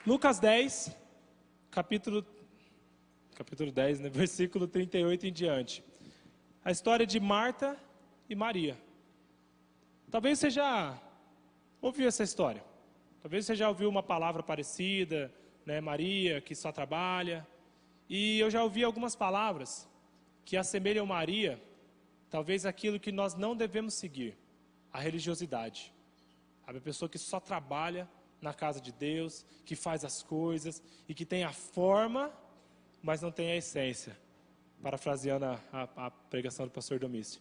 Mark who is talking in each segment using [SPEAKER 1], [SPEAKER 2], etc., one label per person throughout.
[SPEAKER 1] Lucas 10, capítulo 10, né? Versículo 38 em diante. A história de Marta e Maria. Talvez você já ouviu essa história. Talvez você já ouviu uma palavra parecida, né? Maria, que só trabalha. E eu já ouvi algumas palavras que assemelham Maria, talvez aquilo que nós não devemos seguir, a religiosidade. A pessoa que só trabalha na casa de Deus, que faz as coisas e que tem a forma, mas não tem a essência. Parafraseando a pregação do pastor Domício.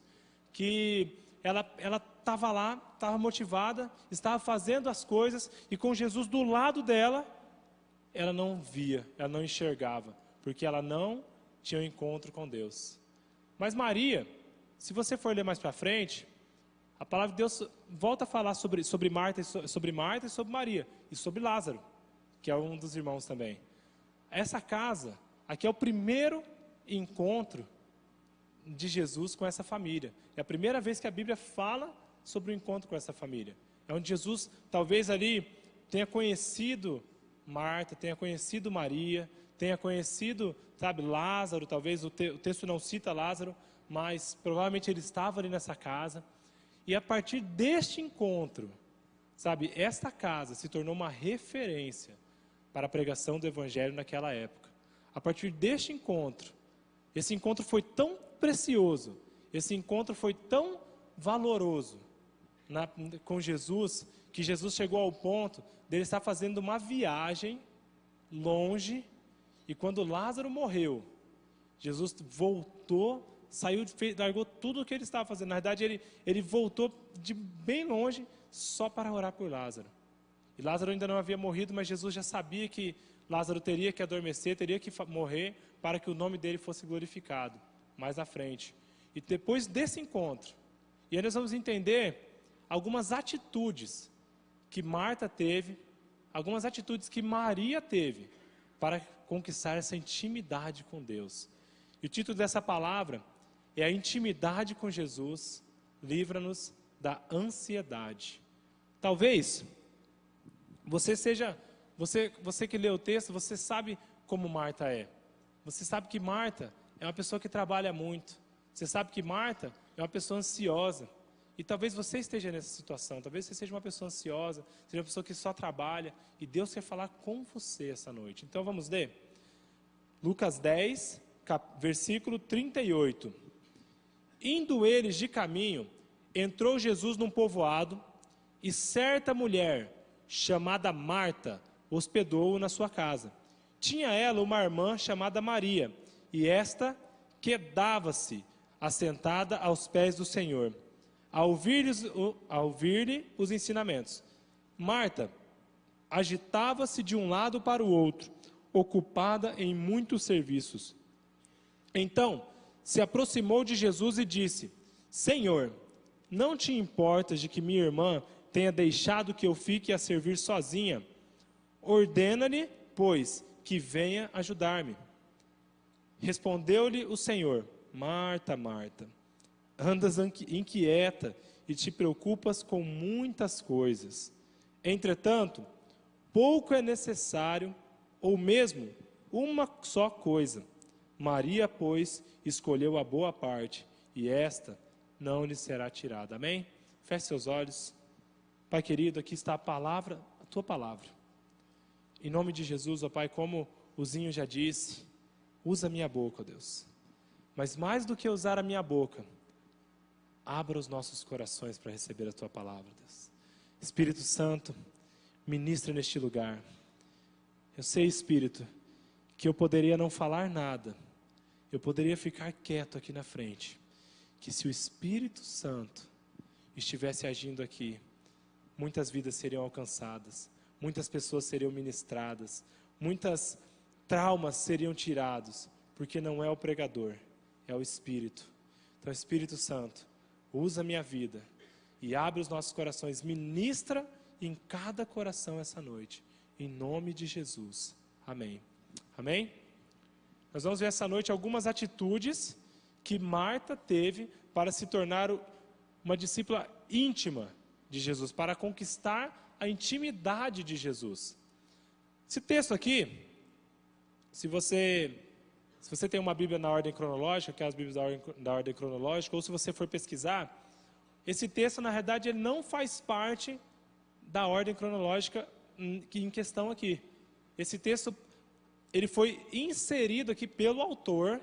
[SPEAKER 1] Que ela estava lá, estava motivada, estava fazendo as coisas e com Jesus do lado dela, ela não via, ela não enxergava, porque ela não tinha um encontro com Deus. Mas Maria, se você for ler mais para frente, a palavra de Deus volta a falar sobre Marta e sobre Maria e sobre Lázaro, que é um dos irmãos também. Essa casa, aqui é o primeiro encontro de Jesus com essa família. É a primeira vez que a Bíblia fala sobre o encontro com essa família. É onde Jesus talvez ali tenha conhecido Marta, tenha conhecido Maria, tenha conhecido, sabe, Lázaro. Talvez o texto não cita Lázaro, mas provavelmente ele estava ali nessa casa. E a partir deste encontro, sabe, esta casa se tornou uma referência para a pregação do Evangelho naquela época. A partir deste encontro, esse encontro foi tão precioso, esse encontro foi tão valoroso com Jesus, que Jesus chegou ao ponto dele estar fazendo uma viagem longe, e quando Lázaro morreu, Jesus voltou, saiu, largou tudo o que ele estava fazendo. Na verdade, ele voltou de bem longe só para orar por Lázaro. E Lázaro ainda não havia morrido, mas Jesus já sabia que Lázaro teria que adormecer, teria que morrer para que o nome dele fosse glorificado mais à frente. E depois desse encontro, e aí nós vamos entender algumas atitudes que Marta teve, algumas atitudes que Maria teve para conquistar essa intimidade com Deus. E o título dessa palavra é a intimidade com Jesus, livra-nos da ansiedade. Talvez você que lê o texto, você sabe como Marta é. Você sabe que Marta é uma pessoa que trabalha muito. Você sabe que Marta é uma pessoa ansiosa. E talvez você esteja nessa situação. Talvez você seja uma pessoa ansiosa, seja uma pessoa que só trabalha. E Deus quer falar com você essa noite. Então vamos ler? Lucas 10, versículo 38. Indo eles de caminho, entrou Jesus num povoado, e certa mulher, chamada Marta, hospedou-o na sua casa. Tinha ela uma irmã chamada Maria, e esta quedava-se assentada aos pés do Senhor, a ouvir-lhe os ensinamentos. Marta agitava-se de um lado para o outro, ocupada em muitos serviços. Então se aproximou de Jesus e disse: Senhor, não te importas de que minha irmã tenha deixado que eu fique a servir sozinha? Ordena-lhe, pois, que venha ajudar-me. Respondeu-lhe o Senhor: Marta, Marta, andas inquieta e te preocupas com muitas coisas. Entretanto, pouco é necessário, ou mesmo uma só coisa. Maria, pois, escolheu a boa parte, e esta não lhe será tirada. Amém? Feche seus olhos. Pai querido, aqui está a palavra, a tua palavra. Em nome de Jesus, ó Pai, como o Zinho já disse, usa a minha boca, ó Deus. Mas mais do que usar a minha boca, abra os nossos corações para receber a tua palavra, Deus. Espírito Santo, ministra neste lugar. Eu sei, Espírito, que eu poderia não falar nada, eu poderia ficar quieto aqui na frente, que se o Espírito Santo estivesse agindo aqui, muitas vidas seriam alcançadas, muitas pessoas seriam ministradas, muitas traumas seriam tirados, porque não é o pregador, é o Espírito. Então, Espírito Santo, usa a minha vida e abre os nossos corações, ministra em cada coração essa noite, em nome de Jesus. Amém. Amém? Nós vamos ver essa noite algumas atitudes que Marta teve para se tornar uma discípula íntima de Jesus, para conquistar a intimidade de Jesus. Esse texto aqui, se você tem uma Bíblia na ordem cronológica, que é as Bíblias da ordem cronológica, ou se você for pesquisar, esse texto, na realidade, ele não faz parte da ordem cronológica em questão aqui. Esse texto, ele foi inserido aqui pelo autor,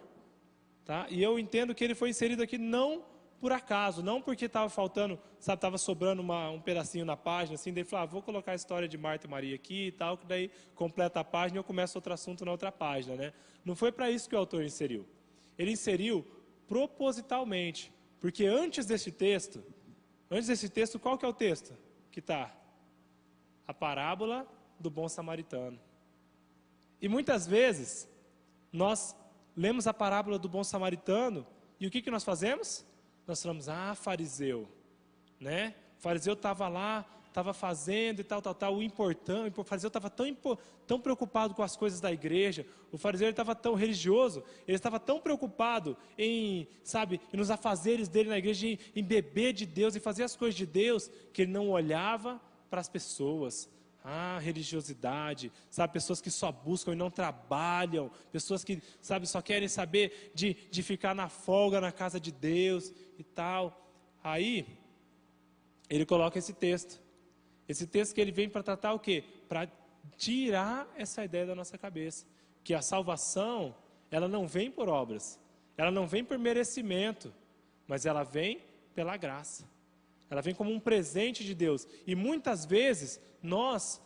[SPEAKER 1] tá? E eu entendo que ele foi inserido aqui não por acaso, não porque estava faltando, sabe, estava sobrando um pedacinho na página, assim, daí ele falou, vou colocar a história de Marta e Maria aqui e tal, que daí completa a página e eu começo outro assunto na outra página, né? Não foi para isso que o autor inseriu. Ele inseriu propositalmente, porque antes desse texto, qual que é o texto que está? A parábola do bom samaritano. E muitas vezes, nós lemos a parábola do bom samaritano, e o que nós fazemos? Nós falamos, fariseu, né? O fariseu estava lá, estava fazendo e tal. O fariseu estava tão preocupado com as coisas da igreja, o fariseu estava tão religioso, ele estava tão preocupado em, nos afazeres dele na igreja, em beber de Deus e fazer as coisas de Deus, que ele não olhava para as pessoas. Religiosidade, pessoas que só buscam e não trabalham, pessoas que, só querem saber de ficar na folga na casa de Deus e tal. Aí, ele coloca esse texto que ele vem para tratar o quê? Para tirar essa ideia da nossa cabeça, que a salvação, ela não vem por obras, ela não vem por merecimento, mas ela vem pela graça. Ela vem como um presente de Deus. E muitas vezes, nós,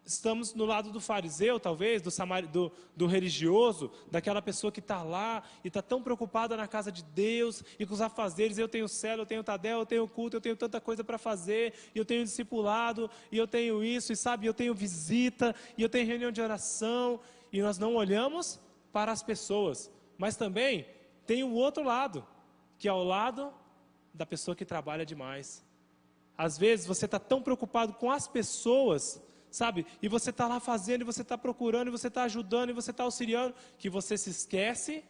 [SPEAKER 1] estamos no lado do fariseu, talvez, do religioso, daquela pessoa que está lá e está tão preocupada na casa de Deus e com os afazeres. Eu tenho célula, eu tenho tadel, eu tenho culto, eu tenho tanta coisa para fazer, e eu tenho discipulado, e eu tenho isso, e eu tenho visita, e eu tenho reunião de oração, e nós não olhamos para as pessoas. Mas também tem o outro lado, que é o lado da pessoa que trabalha demais. Às vezes você está tão preocupado com as pessoas, e você está lá fazendo, e você está procurando, e você está ajudando, e você está auxiliando, que você se esquece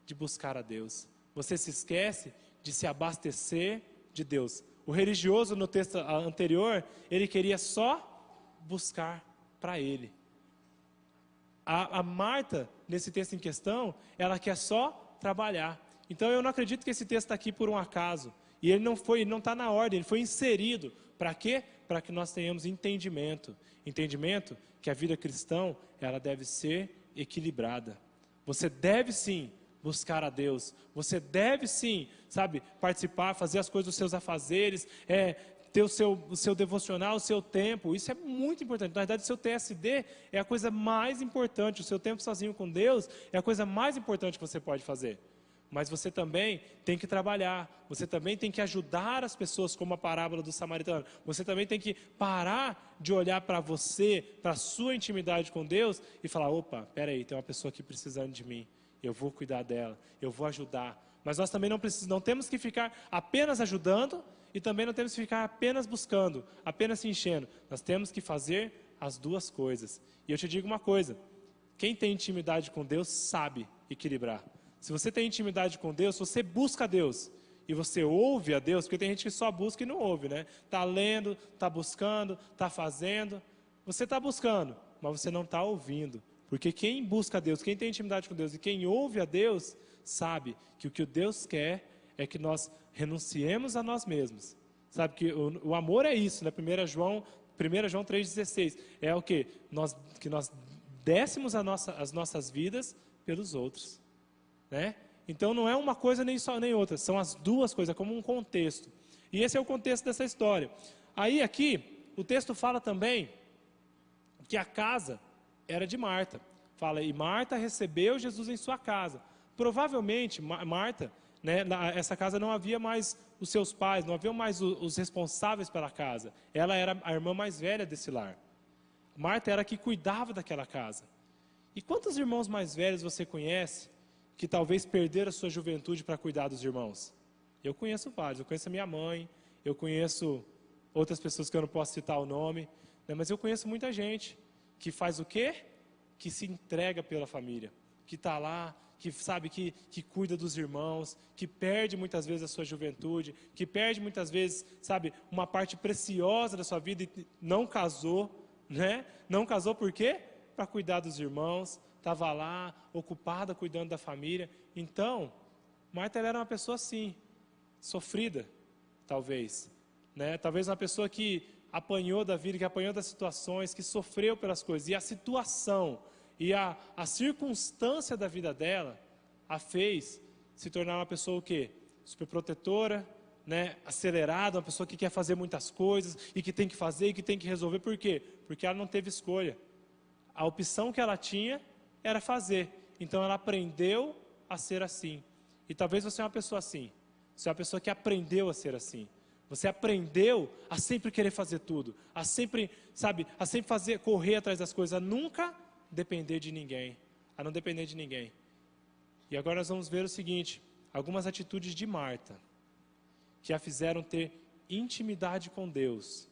[SPEAKER 1] de buscar a Deus. Você se esquece de se abastecer de Deus. O religioso, no texto anterior, ele queria só buscar para ele. A Marta, nesse texto em questão, ela quer só trabalhar. Então eu não acredito que esse texto está aqui por um acaso. E ele não está na ordem, ele foi inserido. Para quê? Para que nós tenhamos entendimento. Entendimento que a vida cristã, ela deve ser equilibrada. Você deve sim buscar a Deus. Você deve sim, participar, fazer as coisas dos seus afazeres, ter o seu devocional, o seu tempo. Isso é muito importante. Na verdade, o seu TSD é a coisa mais importante. O seu tempo sozinho com Deus é a coisa mais importante que você pode fazer. Mas você também tem que trabalhar, você também tem que ajudar as pessoas, como a parábola do samaritano. Você também tem que parar de olhar para você, para a sua intimidade com Deus e falar, opa, peraí, tem uma pessoa aqui precisando de mim, eu vou cuidar dela, eu vou ajudar. Mas nós também não temos que ficar apenas ajudando e também não temos que ficar apenas buscando, apenas se enchendo. Nós temos que fazer as duas coisas. E eu te digo uma coisa, quem tem intimidade com Deus sabe equilibrar. Se você tem intimidade com Deus, se você busca a Deus e você ouve a Deus, porque tem gente que só busca e não ouve, né? Está lendo, está buscando, está fazendo. Você está buscando, mas você não está ouvindo. Porque quem busca a Deus, quem tem intimidade com Deus e quem ouve a Deus, sabe que o que Deus quer é que nós renunciemos a nós mesmos. Sabe que o amor é isso, né? 1 João 3,16. É o quê? Que nós dessemos as nossas vidas pelos outros. Né? Então não é uma coisa nem só nem outra, são as duas coisas, como um contexto. E esse é o contexto dessa história. Aí aqui, o texto fala também que a casa era de Marta. Fala, e Marta recebeu Jesus em sua casa. Provavelmente, Marta, essa casa não havia mais os seus pais, não havia mais os responsáveis pela casa. Ela era a irmã mais velha desse lar. Marta era a que cuidava daquela casa. E quantos irmãos mais velhos você conhece que talvez perderam a sua juventude para cuidar dos irmãos? Eu conheço vários, eu conheço a minha mãe, eu conheço outras pessoas que eu não posso citar o nome, mas eu conheço muita gente que faz o quê? Que se entrega pela família, que está lá, que sabe que cuida dos irmãos, que perde muitas vezes a sua juventude, que perde muitas vezes, uma parte preciosa da sua vida e não casou, né? Não casou por quê? Para cuidar dos irmãos, estava lá, ocupada, cuidando da família. Então, Marta ela era uma pessoa assim, sofrida, talvez, né? Talvez uma pessoa que apanhou da vida, que apanhou das situações, que sofreu pelas coisas. E a situação e a circunstância da vida dela a fez se tornar uma pessoa o quê? Superprotetora, né? Acelerada, uma pessoa que quer fazer muitas coisas e que tem que fazer e que tem que resolver. Por quê? Porque ela não teve escolha. A opção que ela tinha era fazer. Então ela aprendeu a ser assim. E talvez você é uma pessoa assim. Você é uma pessoa que aprendeu a ser assim. Você aprendeu a sempre querer fazer tudo, a sempre, sabe, a sempre fazer, correr atrás das coisas, a nunca depender de ninguém, a não depender de ninguém. E agora nós vamos ver o seguinte, algumas atitudes de Marta, que a fizeram ter intimidade com Deus,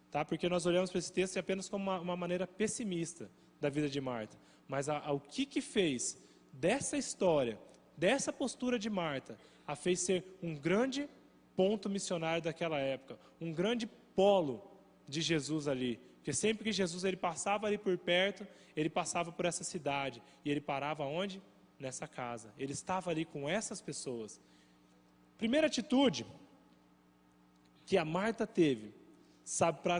[SPEAKER 1] tá? Porque nós olhamos para esse texto apenas como uma maneira pessimista da vida de Marta, mas o que fez dessa história, dessa postura de Marta, a fez ser um grande ponto missionário daquela época, um grande polo de Jesus ali, porque sempre que Jesus ele passava ali por perto, ele passava por essa cidade, e ele parava onde? Nessa casa, ele estava ali com essas pessoas. Primeira atitude que a Marta teve, sabe, para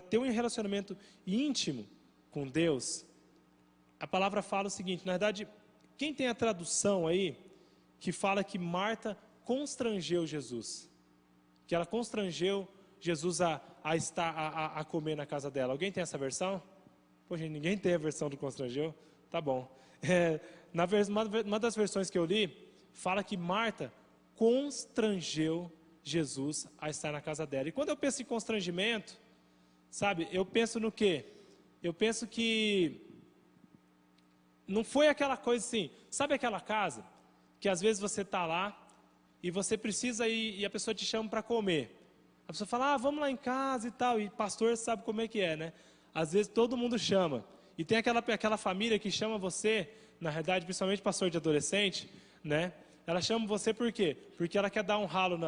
[SPEAKER 1] ter um relacionamento íntimo com Deus, a palavra fala o seguinte, na verdade, quem tem a tradução aí, que fala que Marta constrangeu Jesus, que ela constrangeu Jesus a comer na casa dela. Alguém tem essa versão? Poxa, ninguém tem a versão do constrangeu? Tá bom. Uma das versões que eu li, fala que Marta constrangeu Jesus a estar na casa dela. E quando eu penso em constrangimento, sabe, eu penso no quê? Eu penso que não foi aquela coisa assim, sabe aquela casa que às vezes você está lá e você precisa ir e a pessoa te chama para comer. A pessoa fala, vamos lá em casa e tal, e pastor sabe como é que é, né? Às vezes todo mundo chama. E tem aquela família que chama você, na realidade, principalmente pastor de adolescente, né? Ela chama você por quê? Porque ela quer dar um ralo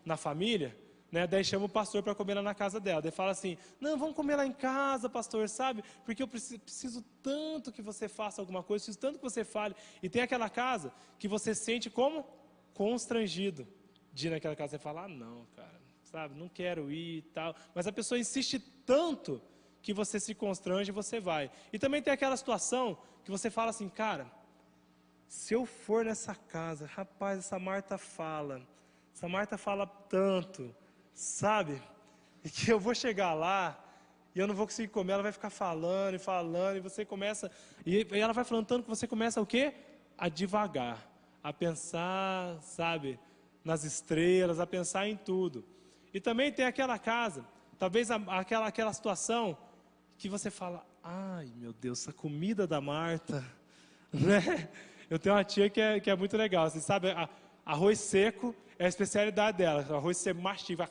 [SPEAKER 1] na família, né? Daí chama o pastor para comer lá na casa dela. Daí fala assim, não, vamos comer lá em casa, pastor, sabe? Porque eu preciso tanto que você faça alguma coisa, preciso tanto que você fale. E tem aquela casa que você sente como constrangido de ir naquela casa. Você fala, não, cara, sabe, não quero ir e tal. Mas a pessoa insiste tanto que você se constrange e você vai. E também tem aquela situação que você fala assim, cara, se eu for nessa casa, rapaz, essa Marta fala tanto, sabe? E que eu vou chegar lá e eu não vou conseguir comer, ela vai ficar falando, e você começa, e ela vai falando tanto que você começa o quê? A divagar, a pensar, sabe, nas estrelas, a pensar em tudo. E também tem aquela casa, talvez aquela situação que você fala, ai meu Deus, essa comida da Marta, né? Eu tenho uma tia que é muito legal, você sabe, arroz seco é a especialidade dela, arroz ser mastiga,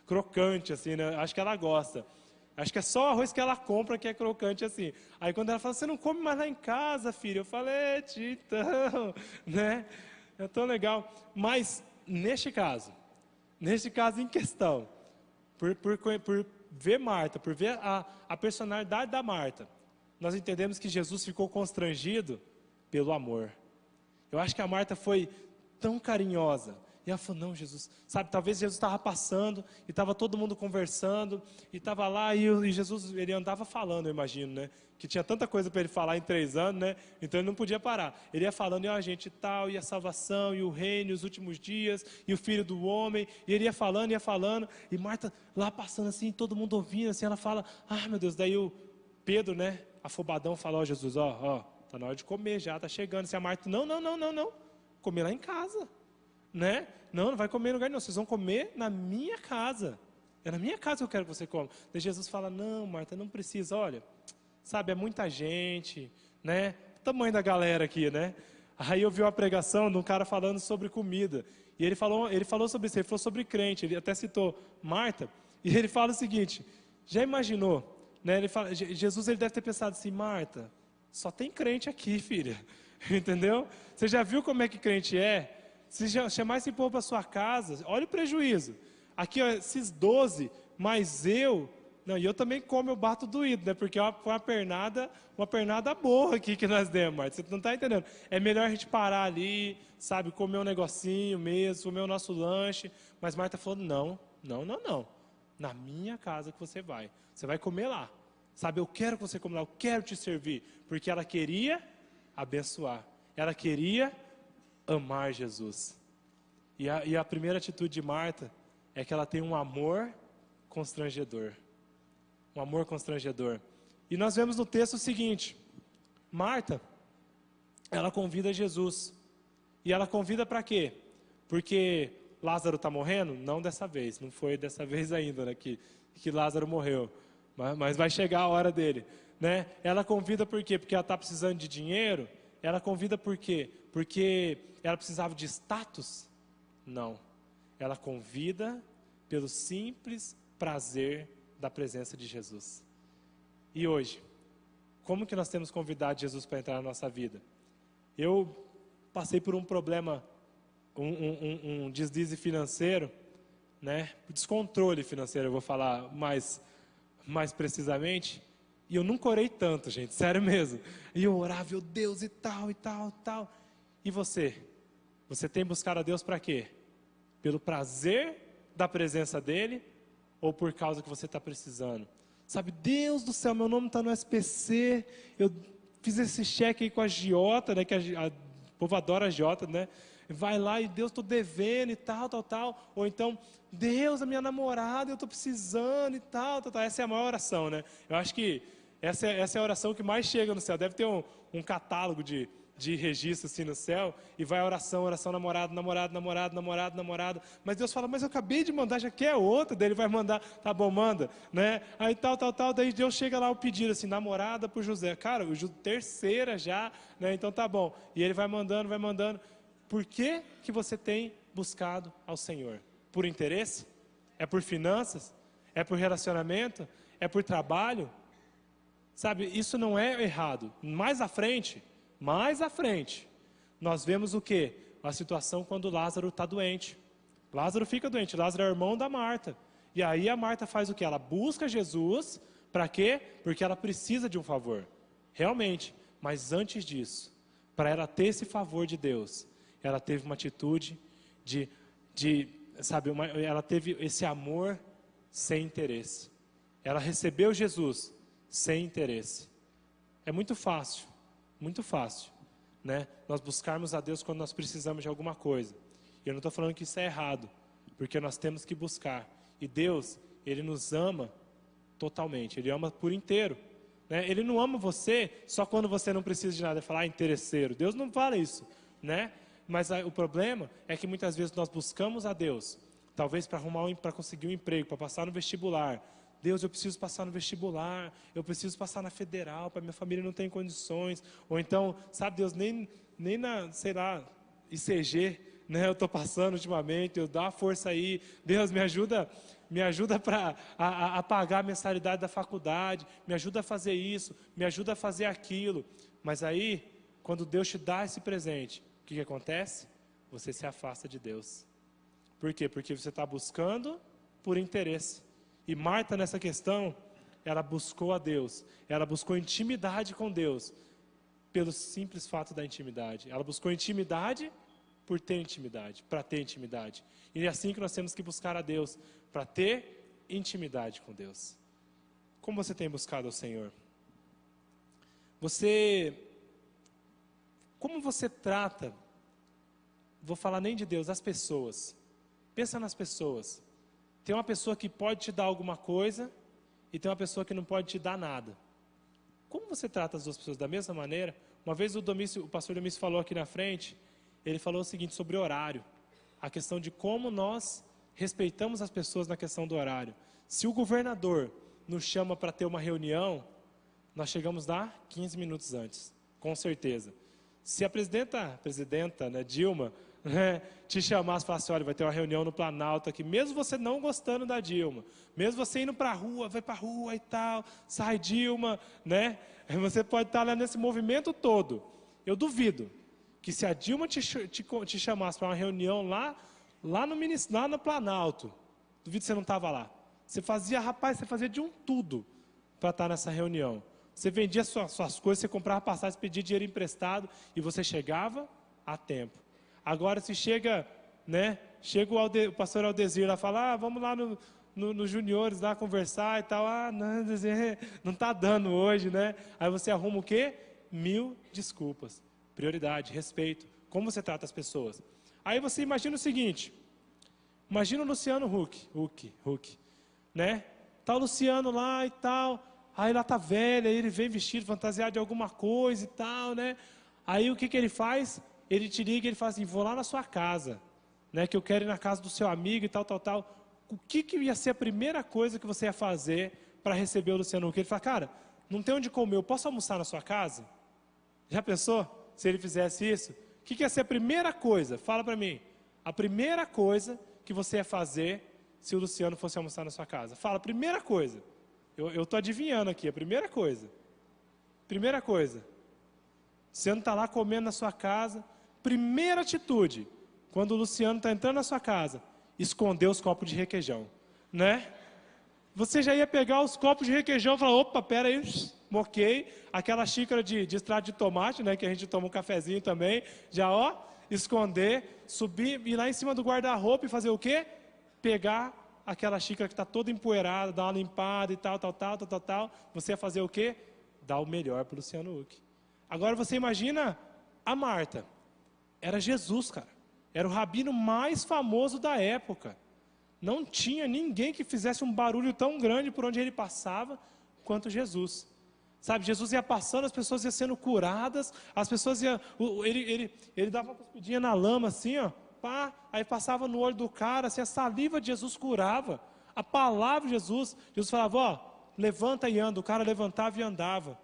[SPEAKER 1] crocante assim, né? Acho que ela gosta. Acho que é só o arroz que ela compra que é crocante assim. Aí quando ela fala, você não come mais lá em casa, filho? Eu falei, tia, então, né? É tão legal. Mas, neste caso em questão, por ver Marta, por ver a personalidade da Marta, nós entendemos que Jesus ficou constrangido pelo amor. Eu acho que a Marta foi tão carinhosa. E ela falou, não, Jesus, sabe, talvez Jesus estava passando, e estava todo mundo conversando, e estava lá, e Jesus, ele andava falando, eu imagino, né, que tinha tanta coisa para ele falar em 3 anos, né, então ele não podia parar, ele ia falando, e a gente tal, e a salvação, e o reino, e os últimos dias, e o filho do homem, e ele ia falando, e Marta lá passando assim, todo mundo ouvindo, assim, ela fala, meu Deus, daí o Pedro, né, afobadão, fala, Jesus, tá na hora de comer já, tá chegando, se a Marta, não, comer lá em casa, né? Não vai comer em lugar nenhum, vocês vão comer na minha casa. É na minha casa que eu quero que você coma. Daí Jesus fala, não, Marta, não precisa, olha, sabe, é muita gente, né? O tamanho da galera aqui, né? Aí eu vi uma pregação de um cara falando sobre comida. E ele falou sobre isso, ele falou sobre crente, ele até citou Marta, e ele fala o seguinte, já imaginou, né? Ele fala, Jesus ele deve ter pensado assim, Marta, só tem crente aqui, filha. Entendeu? Você já viu como é que crente é? Se chamar esse povo para sua casa, olha o prejuízo. Aqui, esses 12, mas eu, Não, e eu também como, eu bato doído, né? Porque foi uma pernada boa aqui que nós demos, Marta. Você não está entendendo. É melhor a gente parar ali, sabe, comer um negocinho mesmo, comer o nosso lanche. Mas Marta falou, não. Na minha casa que você vai comer lá. Sabe, eu quero que você coma lá, eu quero te servir. Porque ela queria abençoar. Ela queria amar Jesus. E a primeira atitude de Marta é que ela tem um amor constrangedor. Um amor constrangedor. E nós vemos no texto o seguinte: Marta, ela convida Jesus. E ela convida para quê? Porque Lázaro está morrendo? Não dessa vez, não foi dessa vez ainda, né, que Lázaro morreu. Mas vai chegar a hora dele, né? Ela convida por quê? Porque ela está precisando de dinheiro? Ela convida por quê? Porque ela precisava de status? Não. Ela convida pelo simples prazer da presença de Jesus. E hoje, como que nós temos convidado Jesus para entrar na nossa vida? Eu passei por um problema, um deslize financeiro, né? Descontrole financeiro, eu vou falar mais precisamente. E eu nunca orei tanto, gente, sério mesmo. E eu orava, meu Deus, e tal. E você? Você tem buscado a Deus para quê? Pelo prazer da presença dEle ou por causa que você está precisando? Sabe, Deus do céu, meu nome está no SPC, eu fiz esse cheque aí com a agiota, né, que o povo adora a agiota, né? Vai lá e Deus, estou devendo e tal. Ou então, Deus, a minha namorada, eu estou precisando e tal. Essa é a maior oração, né? Eu acho que essa é a oração que mais chega no céu. Deve ter um catálogo de registro assim no céu, e vai a oração, namorado. Mas Deus fala, mas eu acabei de mandar, já quer outra, daí Ele vai mandar, tá bom, manda, né? Aí tal, daí Deus chega lá o pedido assim, namorada por José. Cara, terceira já, né? Então tá bom. E Ele vai mandando. Por que você tem buscado ao Senhor? Por interesse? É por finanças? É por relacionamento? É por trabalho? Sabe, isso não é errado. Mais à frente, nós vemos o quê? A situação quando Lázaro está doente. Lázaro fica doente, Lázaro é irmão da Marta. E aí a Marta faz o quê? Ela busca Jesus, para quê? Porque ela precisa de um favor. Realmente, mas antes disso, para ela ter esse favor de Deus, ela teve uma atitude ela teve esse amor sem interesse. Ela recebeu Jesus sem interesse. É muito fácil, né? Nós buscarmos a Deus quando nós precisamos de alguma coisa. E eu não estou falando que isso é errado, porque nós temos que buscar. E Deus, Ele nos ama totalmente, Ele ama por inteiro, né? Ele não ama você só quando você não precisa de nada. Ele fala, interesseiro. Deus não fala isso, né? Mas o problema é que muitas vezes nós buscamos a Deus, talvez para conseguir um emprego, para passar no vestibular. Deus, eu preciso passar no vestibular, eu preciso passar na federal, para minha família não tem condições. Ou então, sabe, Deus, nem na, sei lá, ICG, né, eu estou passando ultimamente, eu dá uma força aí. Deus, me ajuda a pagar a mensalidade da faculdade, me ajuda a fazer isso, me ajuda a fazer aquilo. Mas aí, quando Deus te dá esse presente, o que acontece? Você se afasta de Deus. Por quê? Porque você está buscando por interesse. E Marta, nessa questão, ela buscou a Deus. Ela buscou intimidade com Deus, pelo simples fato da intimidade. Ela buscou intimidade por ter intimidade, para ter intimidade. E é assim que nós temos que buscar a Deus, para ter intimidade com Deus. Como você tem buscado ao Senhor? Como você trata, vou falar nem de Deus, as pessoas. Pensa nas pessoas. Tem uma pessoa que pode te dar alguma coisa e tem uma pessoa que não pode te dar nada. Como você trata as duas pessoas? Da mesma maneira? Uma vez o pastor Domício falou aqui na frente, ele falou o seguinte sobre horário. A questão de como nós respeitamos as pessoas na questão do horário. Se o governador nos chama para ter uma reunião, nós chegamos lá 15 minutos antes, com certeza. Se a presidenta, né, Dilma, né, te chamasse e falasse, olha, vai ter uma reunião no Planalto aqui, mesmo você não gostando da Dilma, mesmo você indo para a rua, vai para a rua e tal, sai Dilma, né, você pode estar lá nesse movimento todo. Eu duvido que se a Dilma te chamasse para uma reunião lá no Planalto, duvido que você não estava lá. Você fazia de um tudo para estar nessa reunião. Você vendia suas coisas, você comprava passagem, pedia dinheiro emprestado e você chegava a tempo. Agora, se chega, né? Chega o pastor Aldezir lá e fala, vamos lá no Juniores lá conversar e tal. Não está dando hoje, né? Aí você arruma o quê? 1000 desculpas. Prioridade, respeito. Como você trata as pessoas. Aí você imagina o seguinte. Imagina o Luciano Huck, né? Tá o Luciano lá e tal. Aí lá tá velho, aí ele vem vestido, fantasiado de alguma coisa e tal, né? Aí o que ele faz? Ele te liga e ele fala assim, vou lá na sua casa, né? Que eu quero ir na casa do seu amigo e tal. O que ia ser a primeira coisa que você ia fazer para receber o Luciano Huck? Ele fala, cara, não tem onde comer, eu posso almoçar na sua casa? Já pensou? Se ele fizesse isso? O que ia ser a primeira coisa? Fala para mim. A primeira coisa que você ia fazer se o Luciano fosse almoçar na sua casa? Fala, primeira coisa. Eu estou adivinhando aqui, a primeira coisa. Primeira coisa. Você não está lá comendo na sua casa. Primeira atitude, quando o Luciano está entrando na sua casa, esconder os copos de requeijão, né? Você já ia pegar os copos de requeijão e falar, opa, pera aí, moquei. Aquela xícara de extrato de tomate, né, que a gente toma um cafezinho também, já esconder, subir, ir lá em cima do guarda-roupa e fazer o quê? Pegar aquela xícara que está toda empoeirada, dar uma limpada e tal. Você ia fazer o quê? Dar o melhor para o Luciano Huck. Agora você imagina a Marta. Era Jesus, cara. Era o rabino mais famoso da época. Não tinha ninguém que fizesse um barulho tão grande por onde ele passava quanto Jesus. Sabe, Jesus ia passando, as pessoas iam sendo curadas, as pessoas iam... Ele dava uma cuspidinha na lama assim, aí passava no olho do cara, assim, a saliva de Jesus curava. A palavra de Jesus falava, levanta e anda. O cara levantava e andava.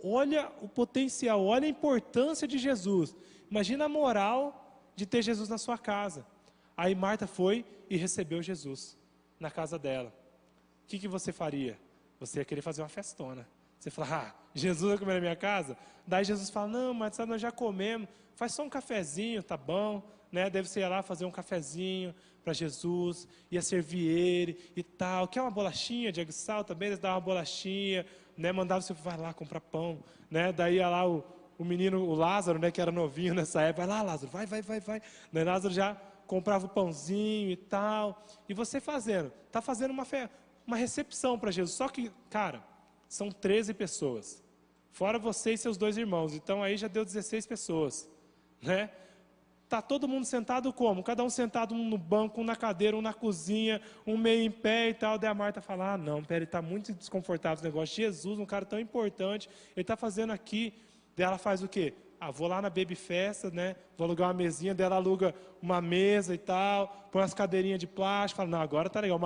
[SPEAKER 1] Olha o potencial, olha a importância de Jesus. Imagina a moral de ter Jesus na sua casa. Aí Marta foi e recebeu Jesus na casa dela. O que você faria? Você ia querer fazer uma festona. Você fala, Jesus vai comer na minha casa? Daí Jesus fala, não, mas sabe, nós já comemos. Faz só um cafezinho, tá bom? Né? Deve ser ir lá fazer um cafezinho para Jesus, ia servir ele e tal. Quer uma bolachinha de aguissal também? Eles davam uma bolachinha, né? Mandava você, vai lá comprar pão. Né? Daí ia lá o menino, o Lázaro, né, que era novinho nessa época, vai lá, Lázaro, vai. Daí Lázaro já comprava o pãozinho e tal. E você está fazendo uma recepção para Jesus. Só que, cara, são 13 pessoas. Fora você e seus 2 irmãos. Então aí já deu 16 pessoas. Né? Tá todo mundo sentado como? Cada um sentado, um no banco, um na cadeira, um na cozinha, um meio em pé e tal. Daí a Marta fala, não, pera, ele está muito desconfortável esse negócio. Jesus, um cara tão importante, ele está fazendo aqui. Daí ela faz o quê? Vou lá na Baby Festa, né? Vou alugar uma mesinha, daí ela aluga uma mesa e tal, põe umas cadeirinhas de plástico, fala, não, agora tá legal,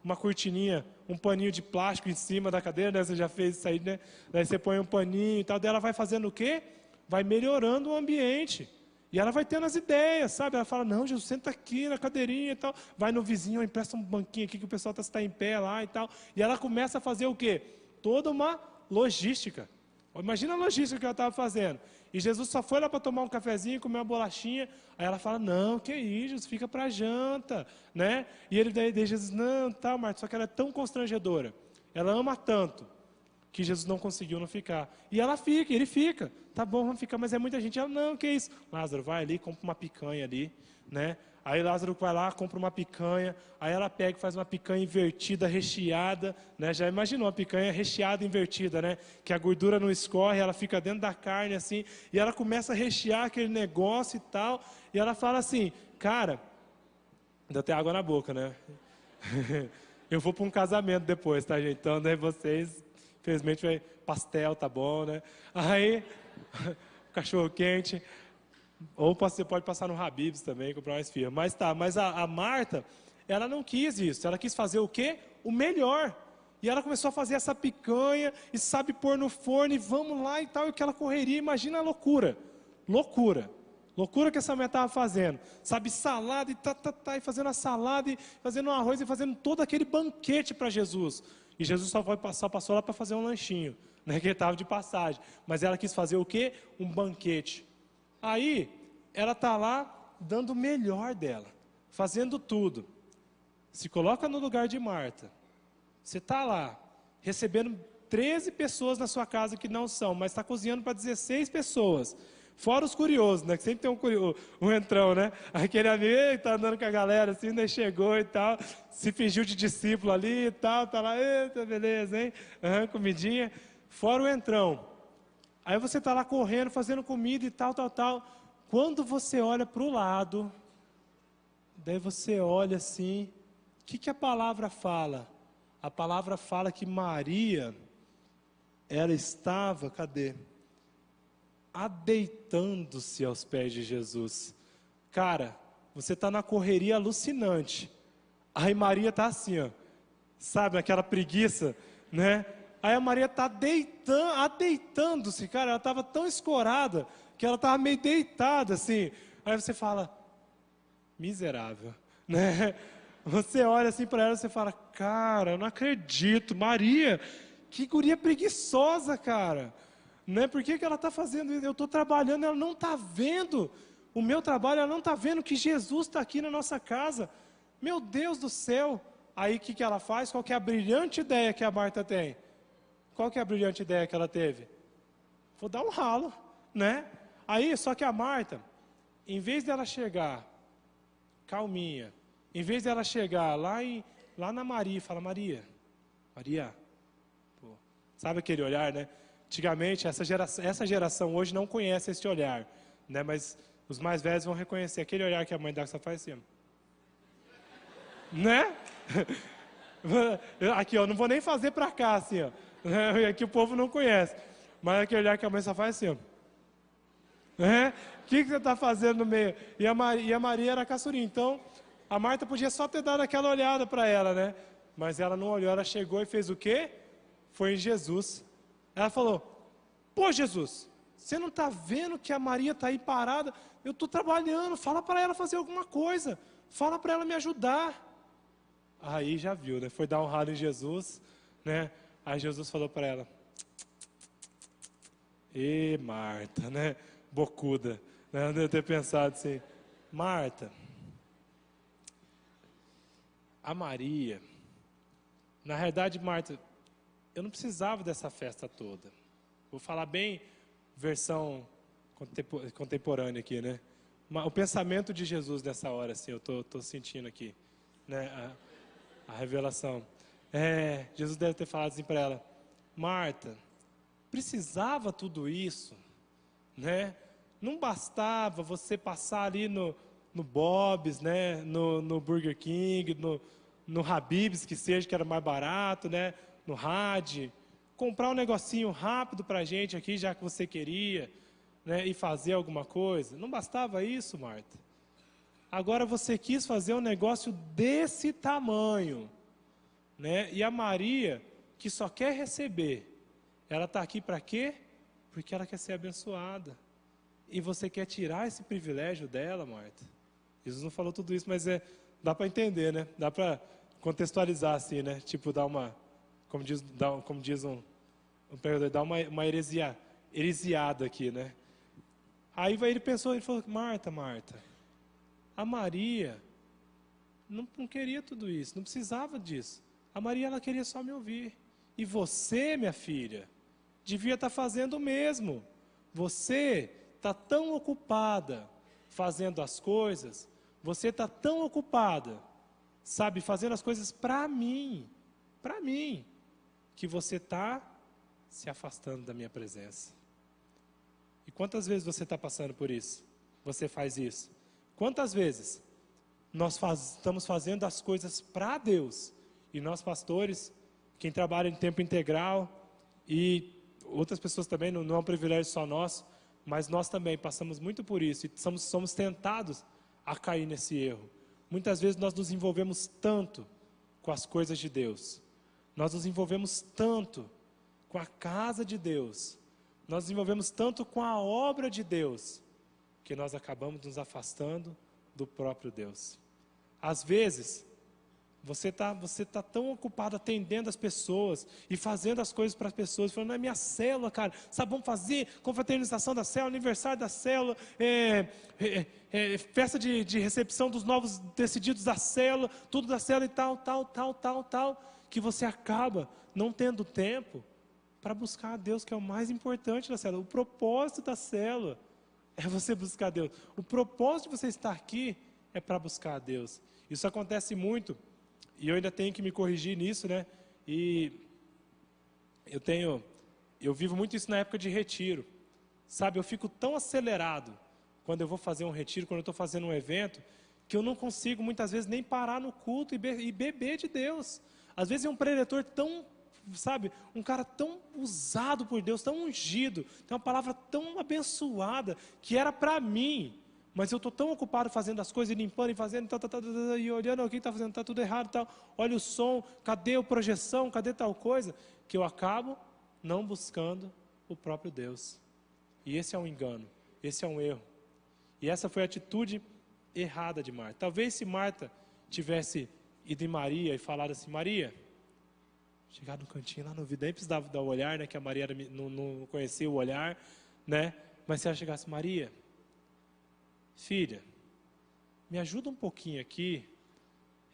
[SPEAKER 1] uma cortininha, um paninho de plástico em cima da cadeira, né? Você já fez isso aí, né? Daí você põe um paninho e tal, daí ela vai fazendo o quê? Vai melhorando o ambiente. E ela vai tendo as ideias, sabe? Ela fala, não, Jesus, senta aqui na cadeirinha e tal. Vai no vizinho, empresta um banquinho aqui que o pessoal está em pé lá e tal. E ela começa a fazer o quê? Toda uma logística. Imagina a logística que ela estava fazendo. E Jesus só foi lá para tomar um cafezinho, comer uma bolachinha. Aí ela fala, não, que isso, Jesus, fica para janta. Né? E daí Jesus, não, tá, Marta, só que ela é tão constrangedora. Ela ama tanto que Jesus não conseguiu não ficar. E ela fica, ele fica. Tá bom, vamos ficar, mas é muita gente. Ela, não, que isso? Lázaro, vai ali, compra uma picanha ali, né? Aí Lázaro vai lá, compra uma picanha, aí ela pega e faz uma picanha invertida, recheada, né? Já imaginou uma picanha recheada, invertida, né? Que a gordura não escorre, ela fica dentro da carne assim, e ela começa a rechear aquele negócio e tal, e ela fala assim, cara, deu até água na boca, né? Eu vou para um casamento depois, tá, gente? Então, né, vocês, infelizmente, vai pastel, tá bom, né? Aí, cachorro quente. Ou você pode passar no Habib's também, comprar uma esfirra. Mas a Marta, ela não quis isso. Ela quis fazer o quê? O melhor. E ela começou a fazer essa picanha, e sabe pôr no forno, e vamos lá e tal, e aquela correria. Imagina a loucura. Loucura que essa mulher estava fazendo. Sabe, salada, e e fazendo a salada, e fazendo um arroz, e fazendo todo aquele banquete para Jesus. E Jesus só passou lá para fazer um lanchinho, né, que ele estava de passagem. Mas ela quis fazer o quê? Um banquete. Aí, ela está lá dando o melhor dela, fazendo tudo. Se coloca no lugar de Marta. Você está lá, recebendo 13 pessoas na sua casa que não são, mas está cozinhando para 16 pessoas. Fora os curiosos, né? Que sempre tem um entrão, né? Aquele amigo está andando com a galera assim, daí chegou e tal, se fingiu de discípulo ali e tal, tá lá, eita, beleza, hein? Comidinha. Fora o entrão. Aí você está lá correndo, fazendo comida e tal, tal, tal. Quando você olha para o lado, daí você olha assim, o que a palavra fala? A palavra fala que Maria, ela estava, cadê? Adeitando-se aos pés de Jesus. Cara, você está na correria alucinante. Aí Maria está assim, ó, sabe, aquela preguiça, né? Aí a Maria está adeitando-se, cara, ela estava tão escorada que ela estava meio deitada, assim. Aí você fala, miserável, né? Você olha assim para ela e você fala, cara, eu não acredito, Maria, que guria preguiçosa, cara. Né? Por que ela está fazendo isso? Eu estou trabalhando, ela não está vendo o meu trabalho, ela não está vendo que Jesus está aqui na nossa casa. Meu Deus do céu. Aí o que ela faz? Qual que é a brilhante ideia que a Marta tem? Qual que é a brilhante ideia que ela teve? Vou dar um ralo, né? Aí, só que a Marta, em vez dela chegar calminha, em vez dela chegar lá na Maria e falar, Maria, pô, sabe aquele olhar, né? Antigamente, essa geração hoje não conhece esse olhar, né? Mas os mais velhos vão reconhecer aquele olhar que a mãe da só faz assim, né? Aqui, ó, não vou nem fazer para cá, assim, ó. Aqui o povo não conhece, mas aquele olhar que a mãe só faz assim, ó. O que você está fazendo no meio? E a Maria era caçurinha, então a Marta podia só ter dado aquela olhada para ela, né? Mas ela não olhou, ela chegou e fez o quê? Foi em Jesus. Ela falou, pô Jesus, você não está vendo que a Maria está aí parada? Eu estou trabalhando, fala para ela fazer alguma coisa, fala para ela me ajudar. Aí já viu, né? Foi dar um ralo em Jesus, né? Aí Jesus falou para ela, Marta, né? Bocuda, né? Eu devo ter pensado assim, Marta, a Maria, na realidade, Marta, eu não precisava dessa festa toda. Vou falar bem versão contemporânea aqui, né? O pensamento de Jesus nessa hora, assim, eu tô sentindo aqui, né? A revelação. Jesus deve ter falado assim para ela, Marta, precisava tudo isso, né? Não bastava você passar ali no Bob's, né? No Burger King, no Habib's, que seja, que era mais barato, né? No Had, comprar um negocinho rápido para a gente aqui, já que você queria, né? E fazer alguma coisa. Não bastava isso, Marta. Agora você quis fazer um negócio desse tamanho, né? E a Maria, que só quer receber, ela está aqui para quê? Porque ela quer ser abençoada. E você quer tirar esse privilégio dela, Marta? Jesus não falou tudo isso, mas dá para entender, né? Dá para contextualizar assim, né? Tipo, dar uma, como diz um pregador, dar uma heresiada aqui, né? Aí ele pensou, ele falou, Marta, a Maria não queria tudo isso, não precisava disso. A Maria, ela queria só me ouvir. E você, minha filha, devia estar fazendo o mesmo. Você está tão ocupada fazendo as coisas, você está tão ocupada, sabe, fazendo as coisas para mim, que você está se afastando da minha presença. E quantas vezes você está passando por isso? Você faz isso? Quantas vezes nós estamos fazendo as coisas para Deus? E nós pastores, quem trabalha em tempo integral, e outras pessoas também, não é um privilégio só nosso, mas nós também passamos muito por isso, e somos tentados a cair nesse erro. Muitas vezes nós nos envolvemos tanto com as coisas de Deus, nós nos envolvemos tanto com a casa de Deus, nós nos envolvemos tanto com a obra de Deus, que nós acabamos nos afastando do próprio Deus. Às vezes, você tá tão ocupado atendendo as pessoas e fazendo as coisas para as pessoas, falando, não é minha célula, cara, sabe, vamos fazer confraternização da célula, aniversário da célula, festa de recepção dos novos decididos da célula, tudo da célula e tal. que você acaba não tendo tempo para buscar a Deus, que é o mais importante da célula. O propósito da célula é você buscar a Deus. O propósito de você estar aqui é para buscar a Deus. Isso acontece muito, e eu ainda tenho que me corrigir nisso, né? E eu vivo muito isso na época de retiro. Sabe, eu fico tão acelerado quando eu vou fazer um retiro, quando eu estou fazendo um evento, que eu não consigo muitas vezes nem parar no culto e beber de Deus. Às vezes é um preletor tão, sabe, um cara tão usado por Deus, tão ungido, tem uma palavra tão abençoada, que era para mim, mas eu estou tão ocupado fazendo as coisas, limpando e fazendo, e olhando, o que está fazendo, está tudo errado, tal. Olha o som, cadê a projeção, cadê tal coisa, que eu acabo não buscando o próprio Deus. E esse é um engano, esse é um erro. E essa foi a atitude errada de Marta. Talvez se Marta tivesse ido em Maria e falado assim, Maria, chegar no cantinho lá no ouvido, nem precisava dar o olhar, né, que a Maria não conhecia o olhar, né, mas se ela chegasse, Maria, filha, me ajuda um pouquinho aqui,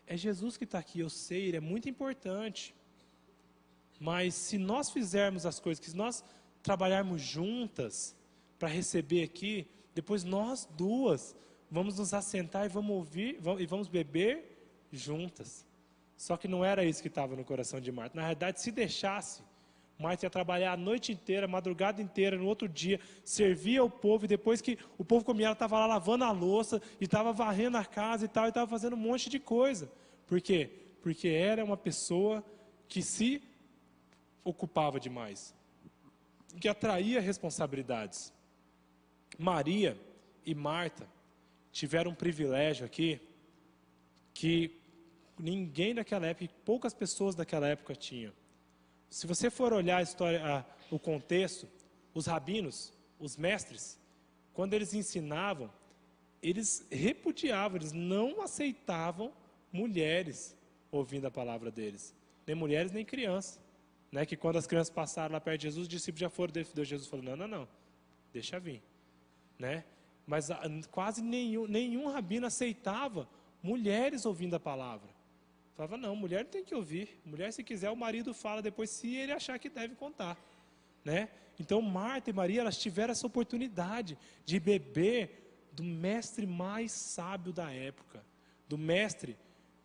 [SPEAKER 1] é Jesus que está aqui, eu sei, ele é muito importante, mas se nós fizermos as coisas, que se nós trabalharmos juntas para receber aqui, depois nós duas vamos nos assentar e vamos ouvir e vamos beber juntas. Só que não era isso que estava no coração de Marta. Na realidade, se deixasse, Marta ia trabalhar a noite inteira, a madrugada inteira, no outro dia, servia ao povo, e depois que o povo comia, ela estava lá lavando a louça, e estava varrendo a casa e tal, e estava fazendo um monte de coisa. Por quê? Porque era uma pessoa que se ocupava demais, que atraía responsabilidades. Maria e Marta tiveram um privilégio aqui que ninguém daquela época, poucas pessoas daquela época tinham. Se você for olhar a história, o contexto, os rabinos, os mestres, quando eles ensinavam, eles repudiavam, eles não aceitavam mulheres ouvindo a palavra deles, nem mulheres nem crianças, né? Que quando as crianças passaram lá perto de Jesus, os discípulos já foram defender. Jesus falou, não, deixa vir, né? Mas quase nenhum rabino aceitava mulheres ouvindo a palavra. Falava, não, mulher não tem que ouvir. Mulher, se quiser, o marido fala depois, se ele achar que deve contar, né? Então, Marta e Maria, elas tiveram essa oportunidade de beber do mestre mais sábio da época, do mestre,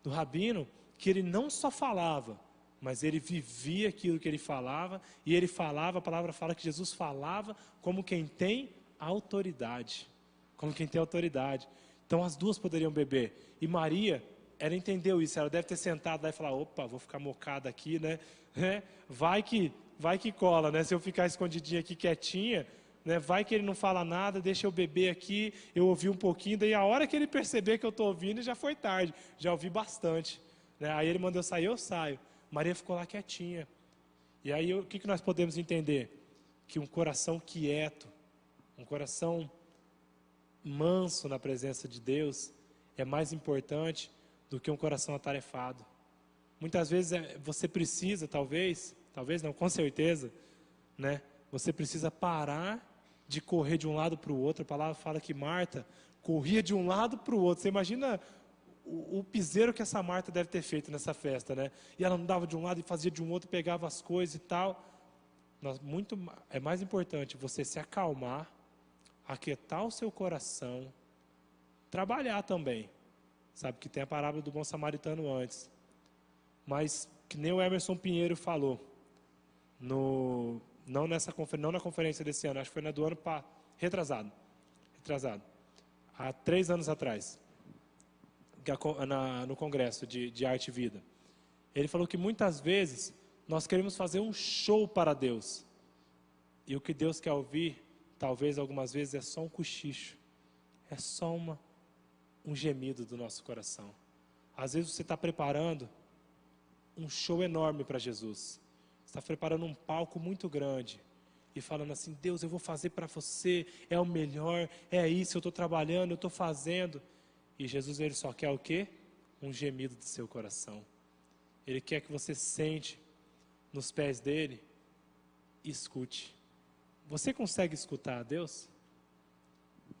[SPEAKER 1] do rabino, que ele não só falava, mas ele vivia aquilo que ele falava, e ele falava, a palavra fala que Jesus falava como quem tem autoridade. Como quem tem autoridade. Então as duas poderiam beber. E Maria, ela entendeu isso, ela deve ter sentado lá e falar, opa, vou ficar mocada aqui, né? Vai que cola, né? Se eu ficar escondidinha aqui quietinha, né? Vai que ele não fala nada, deixa eu beber aqui, eu ouvi um pouquinho, daí a hora que ele perceber que eu estou ouvindo, já foi tarde, já ouvi bastante. Né? Aí ele mandou eu sair, eu saio. Maria ficou lá quietinha. E aí o que nós podemos entender? Que um coração quieto, um coração manso na presença de Deus é mais importante do que um coração atarefado. Muitas vezes você precisa, talvez não, com certeza, né? Você precisa parar de correr de um lado para o outro. A palavra fala que Marta corria de um lado para o outro. Você imagina o piseiro que essa Marta deve ter feito nessa festa, né? E ela andava de um lado e fazia de um outro, pegava as coisas e tal. É mais importante você se acalmar, aquietar o seu coração, trabalhar também. Sabe que tem a parábola do bom samaritano antes. Mas que nem o Emerson Pinheiro falou, não na conferência desse ano, acho que foi na do ano retrasado, há 3 anos atrás, no Congresso de Arte e Vida. Ele falou que muitas vezes nós queremos fazer um show para Deus. E o que Deus quer ouvir, talvez algumas vezes, é só um cochicho. É só um gemido do nosso coração. Às vezes você está preparando um show enorme para Jesus. Você está preparando um palco muito grande. E falando assim, Deus, eu vou fazer para você, é o melhor, é isso, eu estou trabalhando, eu estou fazendo. E Jesus, ele só quer o quê? Um gemido do seu coração. Ele quer que você sente nos pés dele e escute. Você consegue escutar a Deus?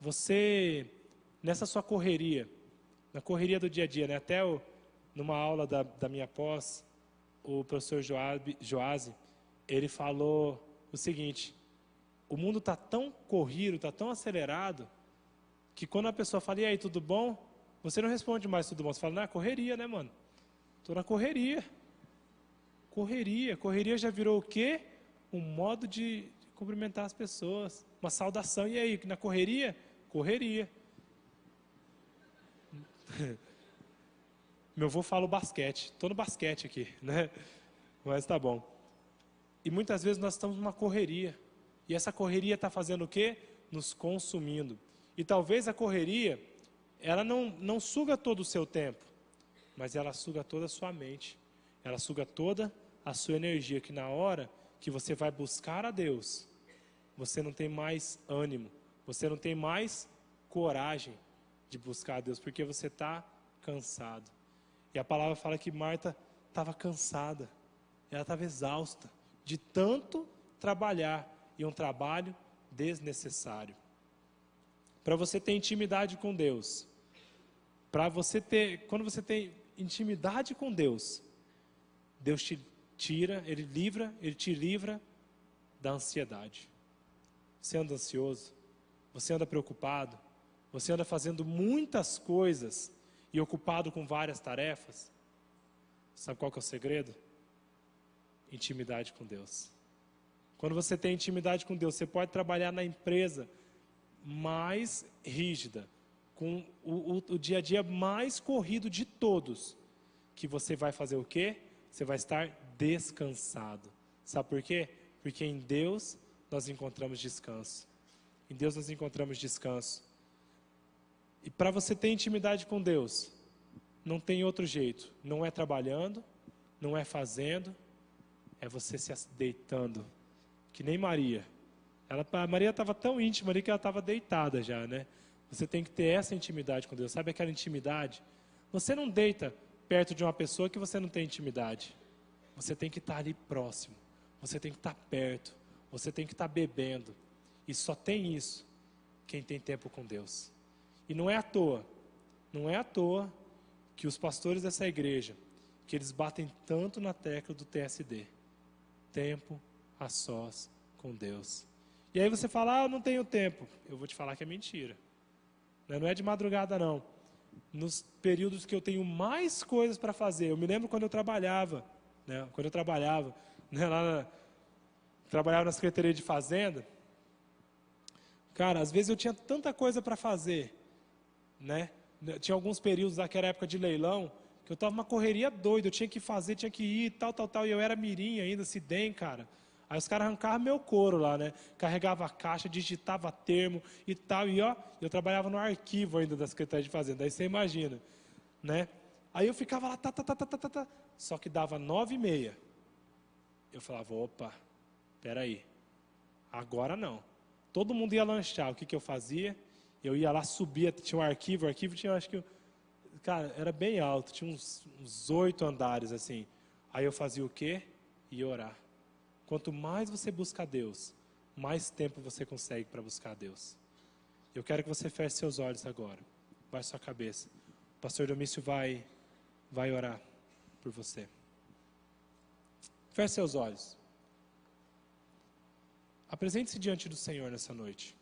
[SPEAKER 1] Você, nessa sua correria, na correria do dia a dia, né? Até numa aula da minha pós, o professor Joase, ele falou o seguinte: o mundo está tão corrido, está tão acelerado, que quando a pessoa fala, e aí, tudo bom? Você não responde mais tudo bom, você fala, não, é correria, né, mano? Estou na correria. Correria já virou o quê? Um modo de cumprimentar as pessoas, uma saudação, e aí, na correria? Correria. Meu avô fala o basquete, estou no basquete aqui, né? Mas tá bom. E muitas vezes nós estamos numa correria, e essa correria está fazendo o quê? Nos consumindo. E talvez a correria, ela não suga todo o seu tempo, mas ela suga toda a sua mente, ela suga toda a sua energia, que na hora que você vai buscar a Deus, você não tem mais ânimo, você não tem mais coragem de buscar a Deus, porque você está cansado. E a palavra fala que Marta estava cansada, ela estava exausta de tanto trabalhar, e um trabalho desnecessário. Para você ter intimidade com Deus, quando você tem intimidade com Deus, Deus te tira, Ele te livra da ansiedade. Você anda ansioso, você anda preocupado, você anda fazendo muitas coisas e ocupado com várias tarefas. Sabe qual que é o segredo? Intimidade com Deus. Quando você tem intimidade com Deus, você pode trabalhar na empresa mais rígida, com o dia a dia mais corrido de todos, que você vai fazer o quê? Você vai estar descansado. Sabe por quê? Porque em Deus nós encontramos descanso. Em Deus nós encontramos descanso. E para você ter intimidade com Deus, não tem outro jeito. Não é trabalhando, não é fazendo, é você se deitando. Que nem Maria. A Maria estava tão íntima ali que ela estava deitada já, né? Você tem que ter essa intimidade com Deus. Sabe aquela intimidade? Você não deita perto de uma pessoa que você não tem intimidade. Você tem que estar ali próximo. Você tem que estar perto. Você tem que estar bebendo. E só tem isso quem tem tempo com Deus. E não é à toa que os pastores dessa igreja, que eles batem tanto na tecla do TSD. Tempo a sós com Deus. E aí você fala, eu não tenho tempo. Eu vou te falar que é mentira. Não é de madrugada, não. Nos períodos que eu tenho mais coisas para fazer. Eu me lembro quando eu trabalhava, né? Trabalhava na Secretaria de Fazenda. Cara, às vezes eu tinha tanta coisa para fazer, né? Tinha alguns períodos daquela época de leilão, que eu estava numa correria doida, eu tinha que fazer, tinha que ir, tal, e eu era mirim ainda, Cidem, cara. Aí os caras arrancavam meu couro lá, né? Carregava a caixa, digitava termo e tal, e ó, eu trabalhava no arquivo ainda da Secretaria de Fazenda, aí você imagina, né? Aí eu ficava lá, só que dava 9h30. Eu falava, opa, peraí, agora não. Todo mundo ia lanchar, o que eu fazia? Eu ia lá, subia, tinha um arquivo, o arquivo tinha, acho que, cara, era bem alto, tinha uns 8 andares, assim. Aí eu fazia o quê? Ia orar. Quanto mais você busca a Deus, mais tempo você consegue para buscar a Deus. Eu quero que você feche seus olhos agora. Baixe sua cabeça. O pastor Domício vai orar por você. Feche seus olhos. Apresente-se diante do Senhor nessa noite.